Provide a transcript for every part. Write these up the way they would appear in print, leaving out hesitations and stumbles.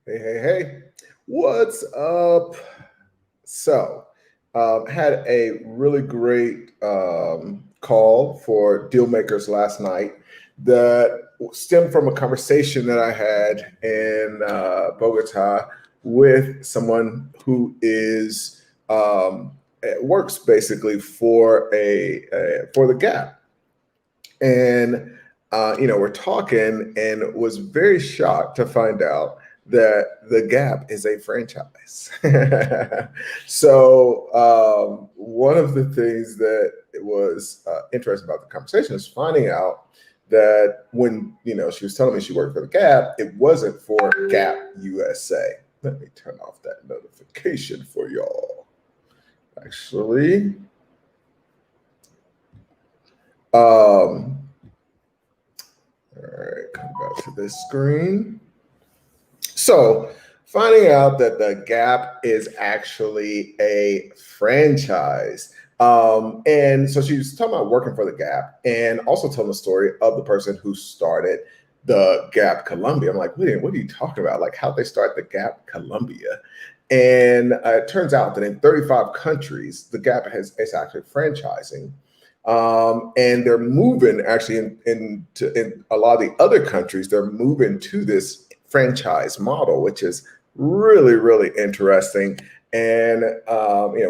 Hey, hey, hey. What's up? So, had a really great call for deal makers last night that stemmed from a conversation that I had in Bogota with someone who is works basically for for the Gap, and we're talking, and was very shocked to find out that the Gap is a franchise. So one of the things that was interesting about the conversation is finding out that when she was telling me she worked for the Gap, it wasn't for Gap USA. Let me turn off that notification for y'all. Actually, all right, come back to this screen. So, finding out that the Gap is actually a franchise. And so she was talking about working for the Gap and also telling the story of the person who started the Gap Columbia. I'm like, wait, what are you talking about? Like, how they start the Gap Columbia? And it turns out that in 35 countries, the Gap is actually franchising. And they're moving actually in a lot of the other countries, they're moving to this franchise model, which is really, really interesting. And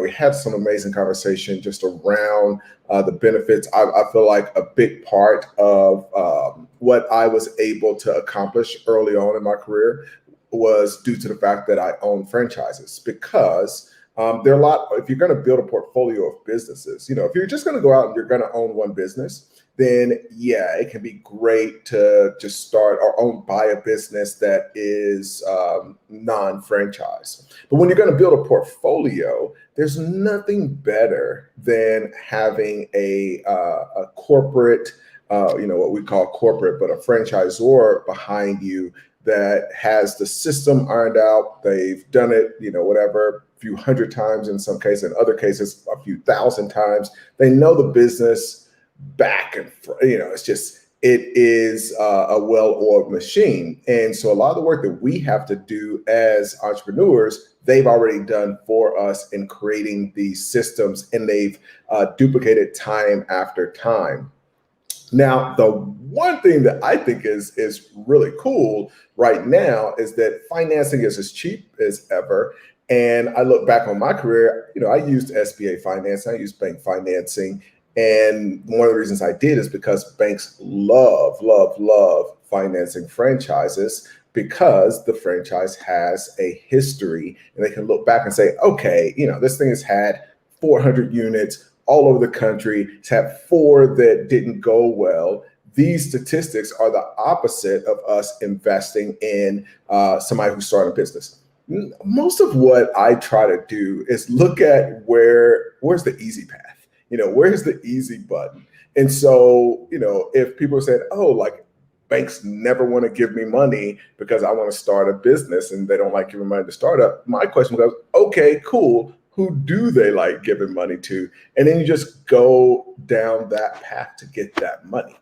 we had some amazing conversation just around the benefits. I feel like a big part of what I was able to accomplish early on in my career was due to the fact that I own franchises, because there are a lot. If you're going to build a portfolio of businesses, if you're just going to go out and you're going to own one business, then yeah, it can be great to just start or buy a business that is non-franchise. But when you're going to build a portfolio, there's nothing better than having a corporate, what we call corporate, but a franchisor behind you that has the system ironed out. They've done it, whatever, a few hundred times in some cases, in other cases, a few thousand times. They know the business back and front. It is a well-oiled machine. And so a lot of the work that we have to do as entrepreneurs, they've already done for us in creating these systems, and they've duplicated time after time. Now, the one thing that I think is really cool right now is that financing is as cheap as ever. And I look back on my career, I used SBA financing, I used bank financing. And one of the reasons I did is because banks love, love, love financing franchises, because the franchise has a history and they can look back and say, okay, this thing has had 400 units all over the country. It's had 4 that didn't go well. These statistics are the opposite of us investing in somebody who started a business. Most of what I try to do is look at where's the easy path. Where's the easy button? And so, if people said, oh, like, banks never want to give me money because I want to start a business and they don't like giving money to start up, my question goes, okay, cool. Who do they like giving money to? And then you just go down that path to get that money.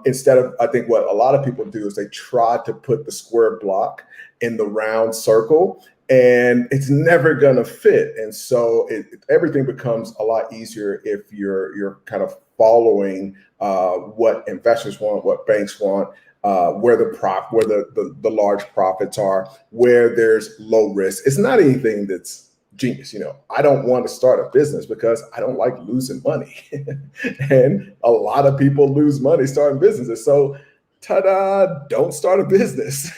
Instead of, I think what a lot of people do is they try to put the square block in the round circle, and it's never going to fit. And so everything becomes a lot easier if you're kind of following what investors want, what banks want, where the large profits are, where there's low risk. It's not anything that's genius. I don't want to start a business because I don't like losing money. And a lot of people lose money starting businesses. So ta-da, don't start a business.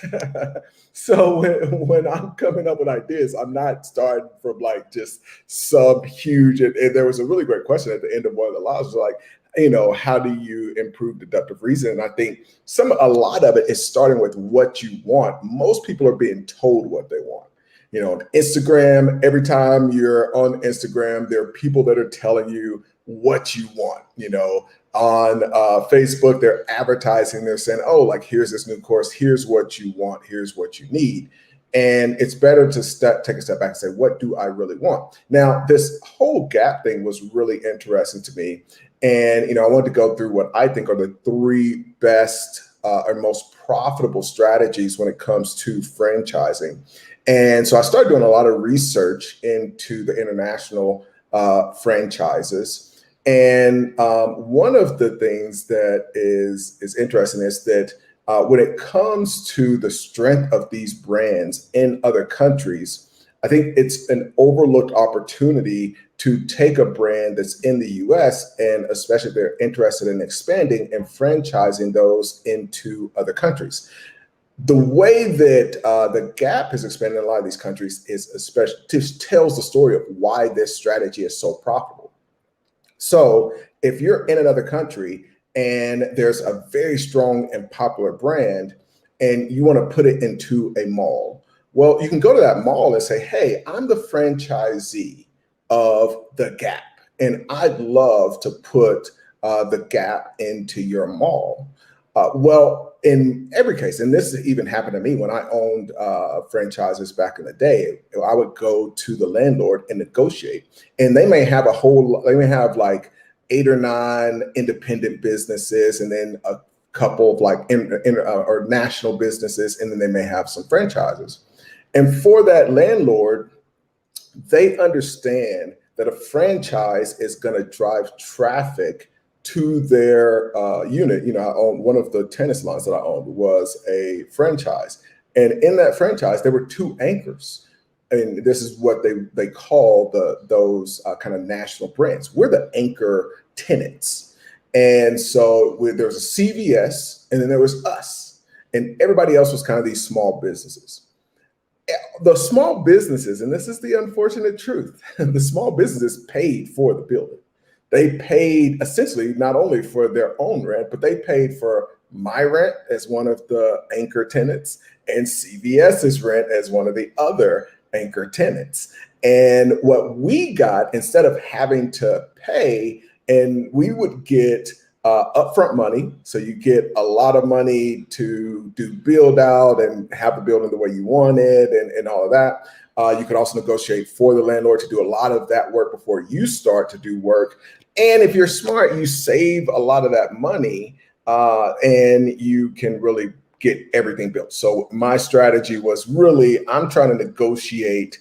So when I'm coming up with ideas, I'm not starting from like just some huge, and there was a really great question at the end of one of the lives, like, how do you improve deductive reasoning? And I think a lot of it is starting with what you want. Most people are being told what they want. On Instagram, every time you're on Instagram, there are people that are telling you what you want. On Facebook, they're advertising, they're saying, oh, like, here's this new course, here's what you want, here's what you need. And it's better to take a step back and say, what do I really want? Now, this whole Gap thing was really interesting to me. And, I wanted to go through what I think are the 3 best or most profitable strategies when it comes to franchising. And so I started doing a lot of research into the international franchises. And one of the things that is interesting is that when it comes to the strength of these brands in other countries, I think it's an overlooked opportunity to take a brand that's in the US, and especially if they're interested in expanding and franchising those into other countries. The way that the Gap has expanded in a lot of these countries is especially just tells the story of why this strategy is so profitable. So if you're in another country and there's a very strong and popular brand and you want to put it into a mall, well, you can go to that mall and say, hey, I'm the franchisee of the Gap, and I'd love to put the Gap into your mall. Well, in every case, and this even happened to me when I owned franchises back in the day, I would go to the landlord and negotiate, and they may have like 8 or 9 independent businesses, and then a couple of like or national businesses, and then they may have some franchises. And for that landlord, they understand that a franchise is going to drive traffic to their unit. I owned one of the tennis lines that I owned was a franchise. And in that franchise, there were 2 anchors. And this is what they call those kind of national brands. We're the anchor tenants. And so there was a CVS, and then there was us. And everybody else was kind of these small businesses. The small businesses, and this is the unfortunate truth, the small businesses paid for the building. They paid essentially not only for their own rent, but they paid for my rent as one of the anchor tenants and CVS's rent as one of the other anchor tenants. And what we got, instead of having to pay, and we would get upfront money. So you get a lot of money to do build out and have the building the way you want it and all of that. You could also negotiate for the landlord to do a lot of that work before you start to do work. And if you're smart, you save a lot of that money and you can really get everything built. So my strategy was really, I'm trying to negotiate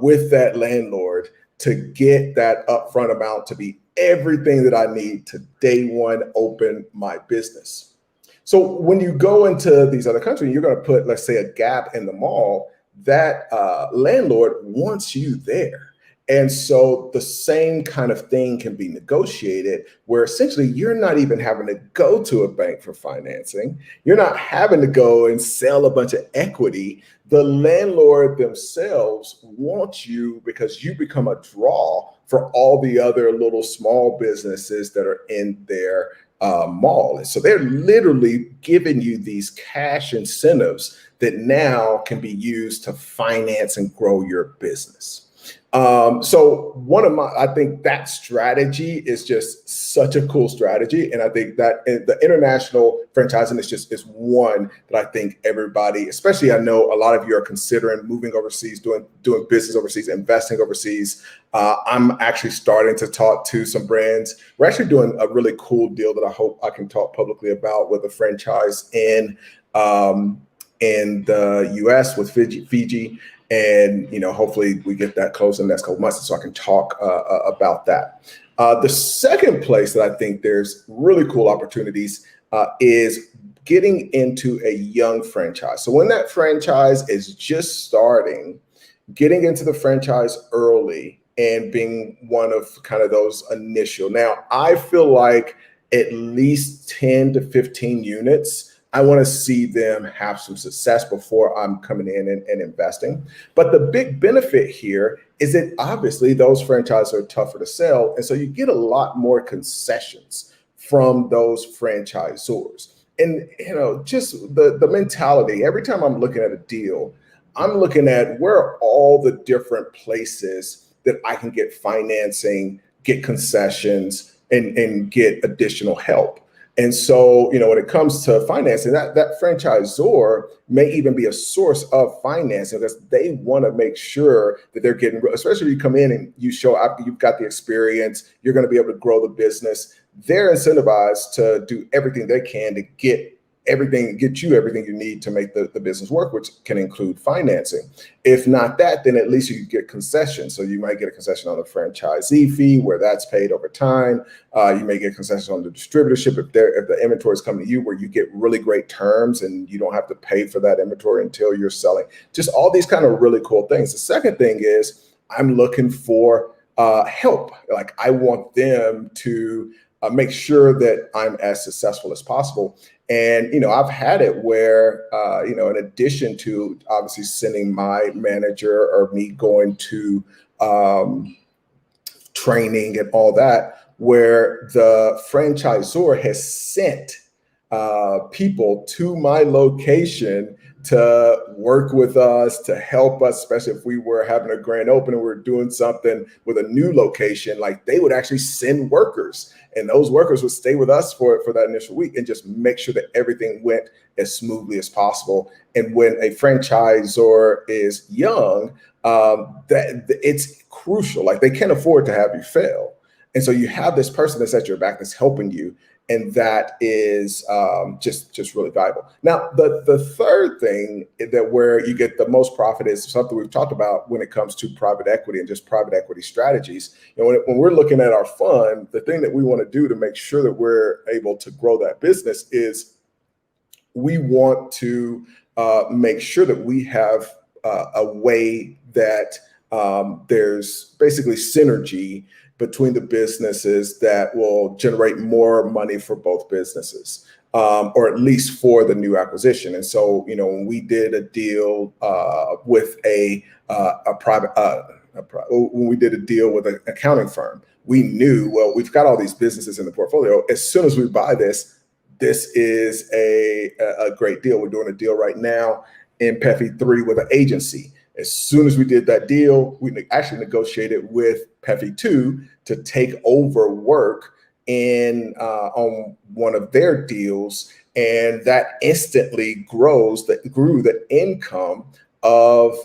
with that landlord to get that upfront amount to be everything that I need to day one open my business. So when you go into these other countries, you're going to put, let's say, a Gap in the mall, that landlord wants you there. And so the same kind of thing can be negotiated, where essentially you're not even having to go to a bank for financing. You're not having to go and sell a bunch of equity. The landlord themselves wants you because you become a draw for all the other little small businesses that are in their mall. And so they're literally giving you these cash incentives that now can be used to finance and grow your business. So I think that strategy is just such a cool strategy. And I think that the international franchising is one that I think everybody, especially I know a lot of you are considering moving overseas, doing business overseas, investing overseas. I'm actually starting to talk to some brands. We're actually doing a really cool deal that I hope I can talk publicly about with a franchise in the US with Fiji. And, hopefully we get that closed in the next couple months so I can talk about that. The second place that I think there's really cool opportunities is getting into a young franchise. So when that franchise is just starting, getting into the franchise early and being one of kind of those initial. Now, I feel like at least 10 to 15 units, I want to see them have some success before I'm coming in and investing. But the big benefit here is that obviously those franchises are tougher to sell. And so you get a lot more concessions from those franchisors. And, just the mentality, every time I'm looking at a deal, I'm looking at where are all the different places that I can get financing, get concessions, and get additional help. And so, when it comes to financing, that franchisor may even be a source of financing because they want to make sure that they're getting, especially if you come in and you show up, you've got the experience, you're going to be able to grow the business. They're incentivized to do everything they can to get get you everything you need to make the business work, which can include financing. If not that, then at least you get concessions. So you might get a concession on the franchisee fee, where that's paid over time. You may get concessions on the distributorship if the inventory is coming to you, where you get really great terms and you don't have to pay for that inventory until you're selling. Just all these kind of really cool things. The second thing is I'm looking for help. Like I want them to make sure that I'm as successful as possible. And, I've had it where, in addition to obviously sending my manager or me going to training and all that, where the franchisor has sent people to my location to work with us, to help us, especially if we were having a grand opening, we were doing something with a new location, like they would actually send workers, and those workers would stay with us for that initial week and just make sure that everything went as smoothly as possible. And when a franchisor is young, that it's crucial. Like they can't afford to have you fail. And so you have this person that's at your back that's helping you. And that is just really valuable. Now, the third thing that where you get the most profit is something we've talked about when it comes to private equity and just private equity strategies. When we're looking at our fund, the thing that we want to do to make sure that we're able to grow that business is we want to make sure that we have a way that there's basically synergy between the businesses that will generate more money for both businesses, or at least for the new acquisition. And so, when we did a deal with when we did a deal with an accounting firm, we knew, well, we've got all these businesses in the portfolio. As soon as we buy this is a great deal. We're doing a deal right now in PEFI 3 with an agency. As soon as we did that deal, we actually negotiated with PEFI 2 to take over work on one of their deals, and that instantly grew the income of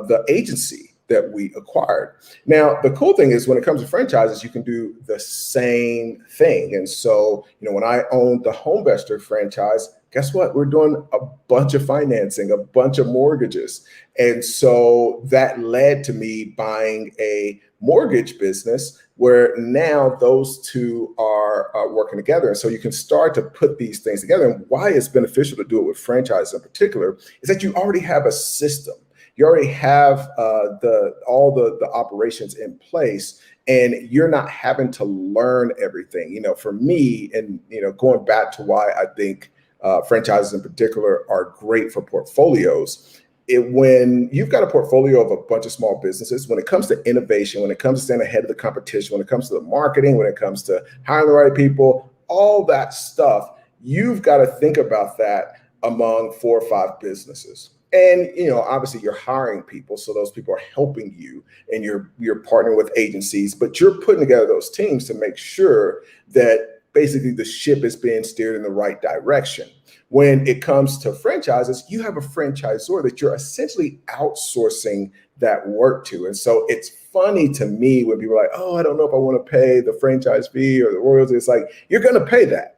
the agency that we acquired. Now, the cool thing is when it comes to franchises, you can do the same thing. And so, when I owned the Homevester franchise, guess what? We're doing a bunch of financing, a bunch of mortgages. And so that led to me buying a mortgage business where now those two are working together. And so you can start to put these things together. And why it's beneficial to do it with franchise in particular is that you already have a system. You already have all the operations in place, and you're not having to learn everything. For me, and going back to why I think franchises in particular are great for portfolios. When you've got a portfolio of a bunch of small businesses, when it comes to innovation, when it comes to staying ahead of the competition, when it comes to the marketing, when it comes to hiring the right people, all that stuff, you've got to think about that among 4 or 5 businesses. And, obviously you're hiring people, so those people are helping you, and you're partnering with agencies, but you're putting together those teams to make sure that basically the ship is being steered in the right direction. When it comes to franchises, you have a franchisor that you're essentially outsourcing that work to. And so it's funny to me when people are like, oh, I don't know if I want to pay the franchise fee or the royalty. It's like, you're going to pay that.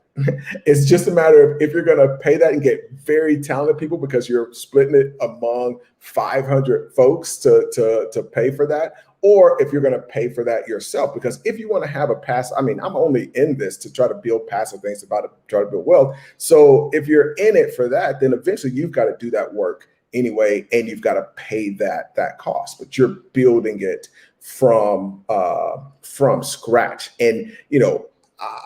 It's just a matter of if you're going to pay that and get very talented people because you're splitting it among 500 folks to pay for that, or if you're going to pay for that yourself. Because if you want to have I'm only in this to try to build passive things, try to build wealth. So if you're in it for that, then eventually you've got to do that work anyway, and you've got to pay that cost. But you're building it from scratch. And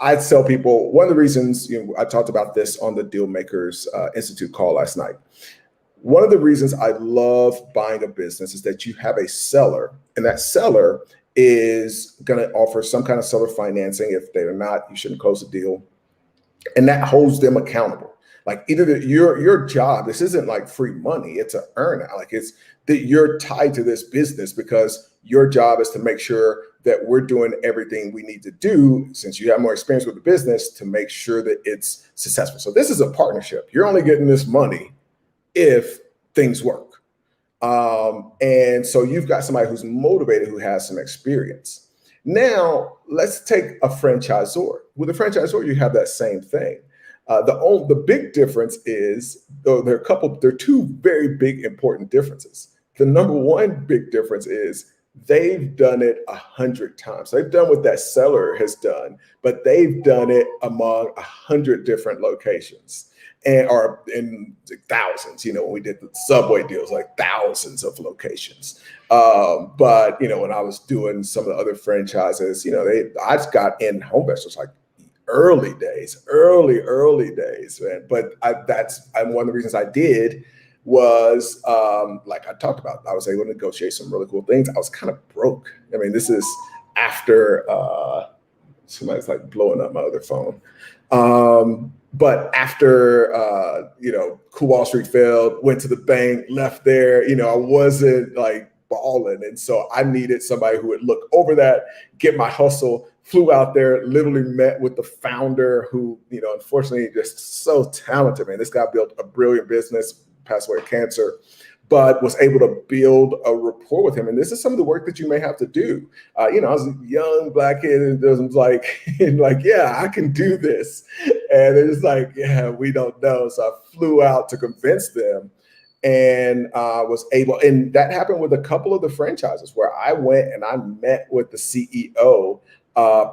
I tell people, one of the reasons, I talked about this on the Deal Makers Institute call last night. One of the reasons I love buying a business is that you have a seller, and that seller is going to offer some kind of seller financing. If they're not, you shouldn't close the deal. And that holds them accountable. Like either your job, this isn't like free money, it's an earn out. Like it's that you're tied to this business because your job is to make sure that we're doing everything we need to do, since you have more experience with the business, to make sure that it's successful. So this is a partnership. You're only getting this money if things work. And so you've got somebody who's motivated, who has some experience. Now, let's take a franchisor. With a franchisor, you have that same thing. The big difference is, though, there are two very big important differences. The number one big difference is they've done it 100 times. They've done what that seller has done, but they've done it among 100 different locations and or in thousands. When we did the Subway deals, like thousands of locations. But when I was doing some of the other franchises, I just got in home base like early days, early days, man. But that's one of the reasons I did was like I talked about, I was able to negotiate some really cool things. I was kind of broke. I mean, this is after somebody's like blowing up my other phone. But after Cool Wall Street failed, went to the bank, left there, I wasn't like balling. And so I needed somebody who would look over that, get my hustle, flew out there, literally met with the founder who, unfortunately just so talented, man. This guy built a brilliant business, passed away of cancer, but was able to build a rapport with him. And this is some of the work that you may have to do. I was a young Black kid and was like, yeah, I can do this. And it's like, yeah, we don't know. So I flew out to convince them and was able, and that happened with a couple of the franchises where I went and I met with the CEO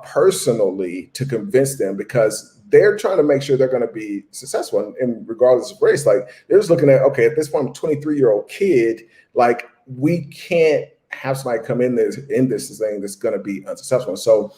personally to convince them, because they're trying to make sure they're going to be successful. And regardless of race, like they're just looking at, okay, at this point, I'm a 23-year-old kid, like we can't have somebody come in this thing that's going to be unsuccessful. So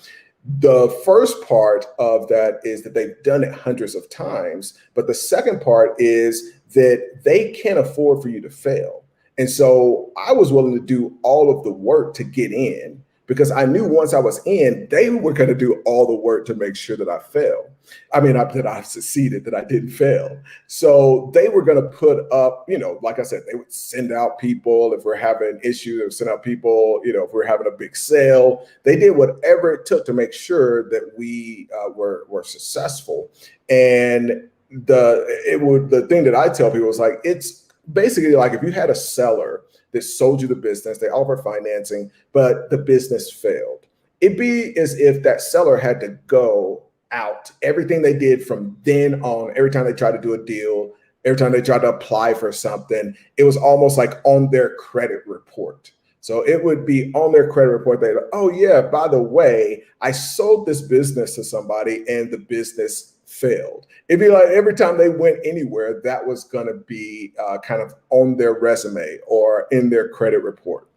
the first part of that is that they've done it hundreds of times. But the second part is that they can't afford for you to fail. And so I was willing to do all of the work to get in, because I knew once I was in, they were going to do all the work to make sure that I failed. I mean, that I succeeded, that I didn't fail. So they were going to put up, like I said, they would send out people if we're having issues, they would send out people, if we're having a big sale. They did whatever it took to make sure that we were successful. And the thing that I tell people is like, it's basically like if you had a seller that sold you the business, they offered financing, but the business failed. It'd be as if that seller had to go out everything they did from then on. Every time they tried to do a deal, every time they tried to apply for something, it was almost like on their credit report. So it would be on their credit report. They'd, oh yeah, by the way, I sold this business to somebody and the business failed. It'd be like every time they went anywhere, that was going to be kind of on their resume or in their credit report.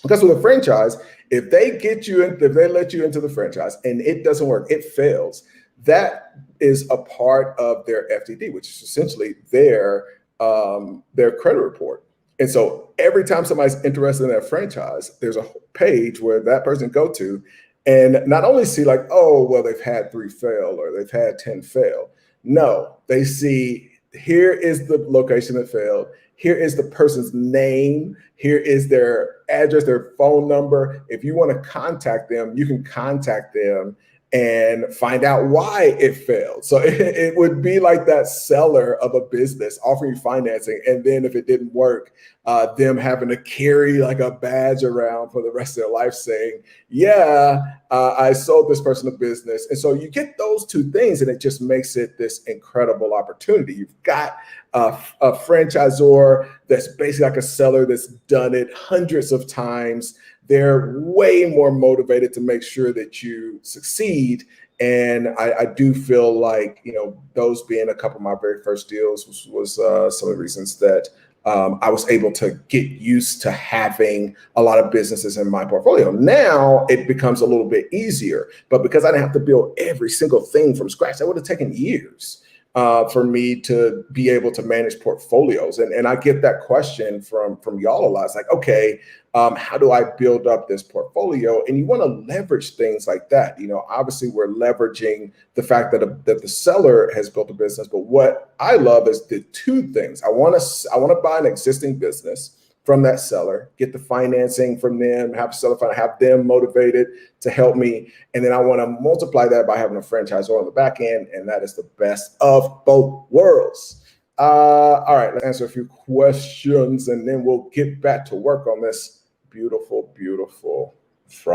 Because with a franchise, if they let you into the franchise and it doesn't work, it fails, that is a part of their FTD, which is essentially their credit report. And so every time somebody's interested in that franchise, there's a page where that person go to and not only see like, oh, well, they've had 3 fail or they've had 10 fail. No, they see, here is the location that failed. Here is the person's name. Here is their address, their phone number. If you want to contact them, you can contact them and find out why it failed. So it would be like that seller of a business offering you financing, and then if it didn't work, them having to carry like a badge around for the rest of their life saying, yeah, I sold this person a business. And so you get those two things and it just makes it this incredible opportunity. You've got a franchisor that's basically like a seller that's done it hundreds of times. They're way more motivated to make sure that you succeed. And I do feel like, those being a couple of my very first deals was some of the reasons that I was able to get used to having a lot of businesses in my portfolio. Now it becomes a little bit easier, but because I didn't have to build every single thing from scratch, that would have taken years for me to be able to manage portfolios. And I get that question from y'all a lot. It's like, okay, how do I build up this portfolio? And you want to leverage things like that. Obviously we're leveraging the fact that the seller has built a business. But what I love is the two things. I want to buy an existing business from that seller, get the financing from them, have them motivated to help me. And then I want to multiply that by having a franchisor on the back end. And that is the best of both worlds. All right, let's answer a few questions and then we'll get back to work on this beautiful, beautiful Friday.